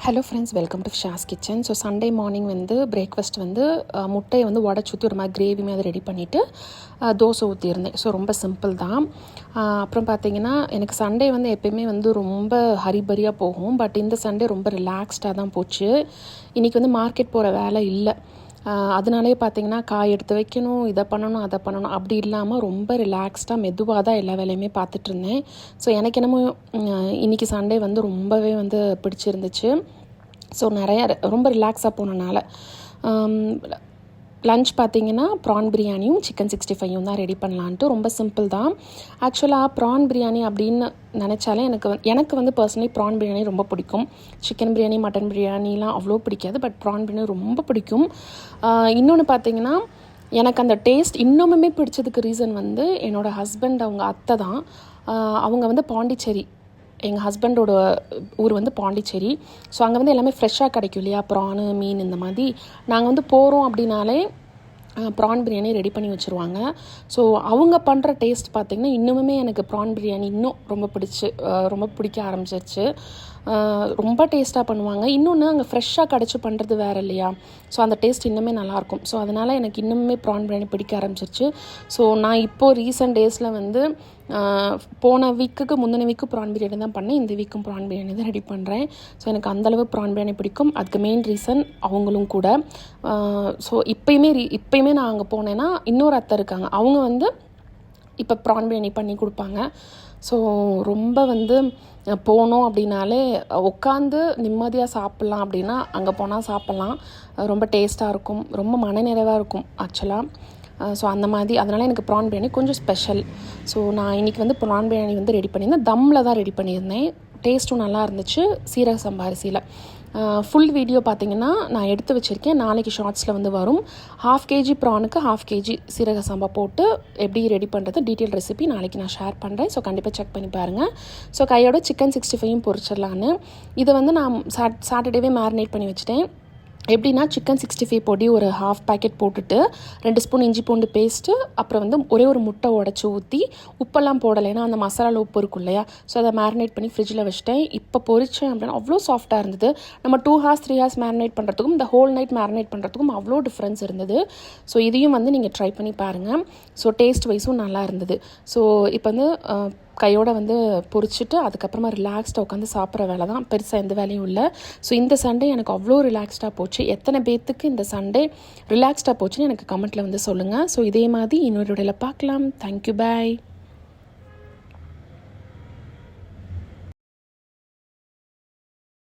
Hello friends, welcome to Shaz kitchen. So Sunday morning வந்து breakfast வந்து முட்டையை வந்து உடச்சி ஊற்றி ஒரு மாதிரி கிரேவி மாதிரி ரெடி பண்ணிவிட்டு தோசை ஊற்றியிருந்தேன். ஸோ ரொம்ப சிம்பிள் தான். அப்புறம் பார்த்திங்கன்னா எனக்கு சண்டே வந்து எப்போயுமே வந்து ரொம்ப ஹரிபரியாக போகும். பட் இந்த சண்டே ரொம்ப ரிலாக்ஸ்டாக தான் போச்சு. இன்றைக்கி வந்து மார்க்கெட் போகிற வேலை இல்லை. அதனாலே பார்த்திங்கன்னா காய் எடுத்து வைக்கணும், இதை பண்ணணும், அதை பண்ணணும், அப்படி இல்லாமல் ரொம்ப ரிலாக்ஸ்டாக மெதுவாக தான் எல்லா வேலையுமே பார்த்துட்ருந்தேன். ஸோ எனக்கு என்னமோ இன்றைக்கி சண்டே வந்து ரொம்பவே வந்து பிடிச்சிருந்துச்சு. ஸோ நிறையா ரொம்ப ரிலாக்ஸாக போனனால லன்ச் பார்த்திங்கன்னா ப்ரான் பிரியாணியும் சிக்கன் 65 தான் ரெடி பண்ணலான்ட்டு. ரொம்ப சிம்பிள் தான். ஆக்சுவலாக ப்ரான் பிரியாணி அப்படின்னு நினச்சாலே எனக்கு வந்து பர்சனலி ப்ரான் பிரியாணி ரொம்ப பிடிக்கும். சிக்கன் பிரியாணி, மட்டன் பிரியாணிலாம் அவ்வளோ பிடிக்காது. பட் ப்ரான் பிரியாணி ரொம்ப பிடிக்கும். இன்னொன்று பார்த்திங்கன்னா எனக்கு அந்த டேஸ்ட் இன்னுமுமே பிடிச்சதுக்கு ரீசன் வந்து என்னோடய ஹஸ்பண்ட், அவங்க அத்தை தான். அவங்க வந்து பாண்டிச்சேரி, எங்கள் ஹஸ்பண்டோட ஊர் வந்து பாண்டிச்சேரி. ஸோ அங்கே வந்து எல்லாமே ஃப்ரெஷ்ஷாக கிடைக்கும் இல்லையா, ப்ரானு, மீன் இந்த மாதிரி. நாங்கள் வந்து போகிறோம் அப்படின்னாலே ப்ரான் பிரியாணி ரெடி பண்ணி வச்சுருவாங்க. ஸோ அவங்க பண்ணுற டேஸ்ட் பார்த்திங்கன்னா இன்னுமுமே எனக்கு ப்ரான் பிரியாணி இன்னும் ரொம்ப பிடிக்க ஆரம்பிச்சிருச்சு. ரொம்ப டேஸ்ட்டாக பண்ணுவாங்க. இன்னொன்று அங்கே ஃப்ரெஷ்ஷாக கிடச்சி பண்ணுறது வேறு இல்லையா, ஸோ அந்த டேஸ்ட் இன்னுமே நல்லாயிருக்கும். ஸோ அதனால் எனக்கு இன்னுமே ப்ரான் பிரியாணி பிடிக்க ஆரம்பிச்சிருச்சு. ஸோ நான் இப்போது ரீசெண்ட் டேஸில் வந்து போன வீக்குக்கு முந்தின வீக்கு ப்ரான் பிரியாணி தான் பண்ணேன். இந்த வீக்கும் ப்ரான் பிரியாணி தான் ரெடி பண்ணுறேன். ஸோ எனக்கு அந்தளவு ப்ரான் பிரியாணி பிடிக்கும். அதுக்கு மெயின் ரீசன் அவங்களும் கூட. ஸோ இப்போயுமே நான் அங்கே போனேன்னா இன்னொரு அத்தை இருக்காங்க, அவங்க வந்து இப்போ ப்ரான் பிரியாணி பண்ணி கொடுப்பாங்க. ஸோ ரொம்ப வந்து போனோம் அப்படின்னாலே உட்காந்து நிம்மதியாக சாப்பிட்லாம் அப்படின்னா அங்கே போனால் சாப்பிட்லாம். ரொம்ப டேஸ்ட்டாக இருக்கும், ரொம்ப மனநிறைவாக இருக்கும் ஆக்சுவலாக. ஸோ அந்த மாதிரி அதனால் எனக்கு ப்ரான் பிரியாணி கொஞ்சம் ஸ்பெஷல். ஸோ நான் இன்றைக்கி வந்து ப்ரான் பிரியாணி வந்து ரெடி பண்ணியிருந்தேன். தம்மில் தான் ரெடி பண்ணியிருந்தேன். டேஸ்ட்டும் நல்லா இருந்துச்சு. சீரக சம்பா அரிசியில். ஃபுல் வீடியோ பார்த்திங்கன்னா நான் எடுத்து வச்சுருக்கேன். நாளைக்கு ஷார்ட்ஸில் வந்து வரும். 1/2 kg ப்ரானுக்கு 1/2 kg சீரக சம்பா போட்டு எப்படி ரெடி பண்ணுறது டீட்டெயில் ரெசிபி நாளைக்கு நான் ஷேர் பண்ணுறேன். ஸோ கண்டிப்பாக செக் பண்ணி பாருங்கள். ஸோ கையோட சிக்கன் 65 பொரிச்சிடலான்னு இதை வந்து நான் சாட்டர்டேவே மேரினேட் பண்ணி வச்சுட்டேன். எப்படின்னா சிக்கன் 65 பொடி ஒரு 1/2 packet போட்டுட்டு 2 ஸ்பூன் இஞ்சி பூண்டு பேஸ்ட்டு, அப்புறம் வந்து ஒரே ஒரு முட்டை உடச்சி ஊற்றி, உப்பெல்லாம் போடலை, ஏன்னா அந்த மசாலாவில் உப்பு இருக்கும் இல்லையா. ஸோ அதை மேரினேட் பண்ணி ஃப்ரிட்ஜில் வச்சுட்டேன். இப்போ பொரிச்சேன் அப்படின்னா அவ்வளோ சாஃப்டாக இருந்தது. நம்ம 2 hours 3 hours மேரினேட் பண்ணுறதுக்கும் இந்த ஹோல் நைட் மேரினேட் பண்ணுறதுக்கும் அவ்வளோ டிஃப்ரென்ஸ் இருந்தது. ஸோ இதையும் வந்து நீங்கள் ட்ரை பண்ணி பாருங்கள். ஸோ டேஸ்ட் வைஸும் நல்லா இருந்தது. ஸோ இப்போ வந்து கையோடு வந்து பொரிச்சிட்டு அதுக்கப்புறமா ரிலாக்ஸ்டாக உட்காந்து சாப்பிட்ற வேலை தான். பெருசாக எந்த வேலையும் இல்லை. ஸோ இந்த சண்டே எனக்கு அவ்வளோ ரிலாக்ஸ்டாக போச்சு. எத்தனை பேர்த்துக்கு இந்த சண்டே ரிலாக்ஸ்டாக போச்சுன்னு எனக்கு கமெண்ட்டில் வந்து சொல்லுங்கள். ஸோ இதே மாதிரி இன்னொரு வீடியோவில் பார்க்கலாம். தேங்க்யூ, பாய்.